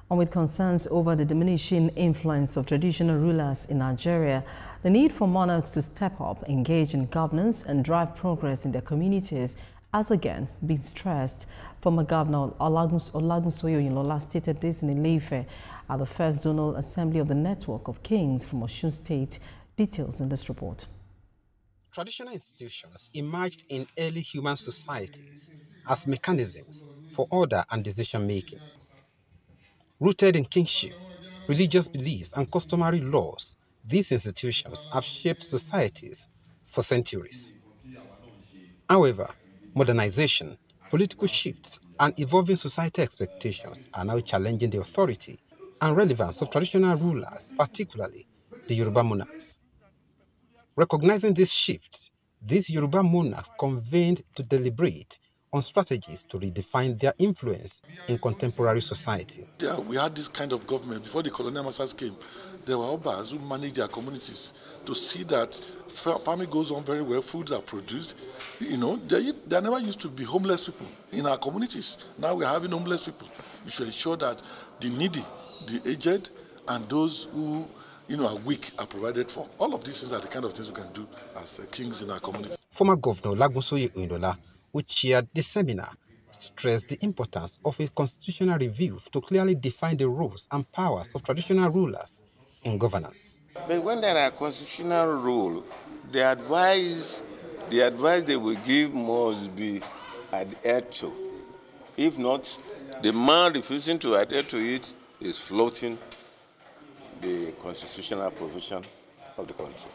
And with concerns over the diminishing influence of traditional rulers in Nigeria, the need for monarchs to step up, engage in governance and drive progress in their communities has again been stressed. Former Governor Olagunsoye Oyinlola stated this in Ile-Ife at the first zonal assembly of the Network of Kings from Osun State. Details in this report. Traditional institutions emerged in early human societies as mechanisms for order and decision-making. Rooted in kingship, religious beliefs, and customary laws, these institutions have shaped societies for centuries. However, modernization, political shifts, and evolving societal expectations are now challenging the authority and relevance of traditional rulers, particularly the Yoruba monarchs. Recognizing this shift, these Yoruba monarchs convened to deliberate on strategies to redefine their influence in contemporary society. Yeah, we had this kind of government before the colonial masters came. There were Obas who managed their communities to see that farming goes on very well, foods are produced. You know, there never used to be homeless people in our communities. Now we're having homeless people. We should ensure that the needy, the aged, and those who are weak are provided for. All of these things are the kind of things we can do as kings in our community. Former Governor Olagunsoye Oyinlola, who chaired the seminar, stressed the importance of a constitutional review to clearly define the roles and powers of traditional rulers in governance. But when there are constitutional rules, the advice they will give must be adhered to. If not, the man refusing to adhere to it is floating the constitutional provision of the country.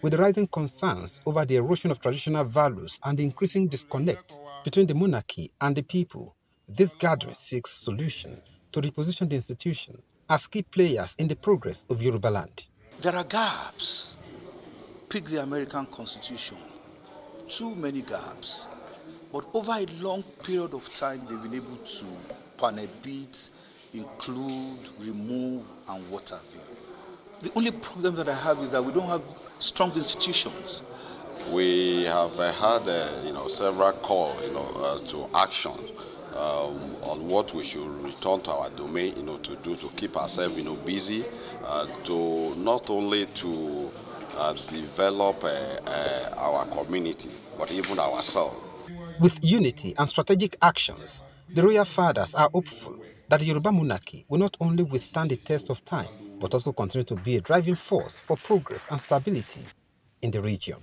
With rising concerns over the erosion of traditional values and the increasing disconnect between the monarchy and the people, this gathering seeks solution to reposition the institution as key players in the progress of Yoruba land. There are gaps. Pick the American Constitution. Too many gaps. But over a long period of time, they've been able to panel beat, include, remove, and what have you. The only problem that I have is that we don't have strong institutions. We have had several calls to action on what we should return to our domain to do to keep ourselves busy, to not only to develop our community but even ourselves. With unity and strategic actions, the royal fathers are hopeful that the Yoruba monarchy will not only withstand the test of time, but also continue to be a driving force for progress and stability in the region.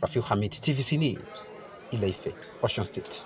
Rafiu Hamid, TVC News, Ile-Ife, Osun State.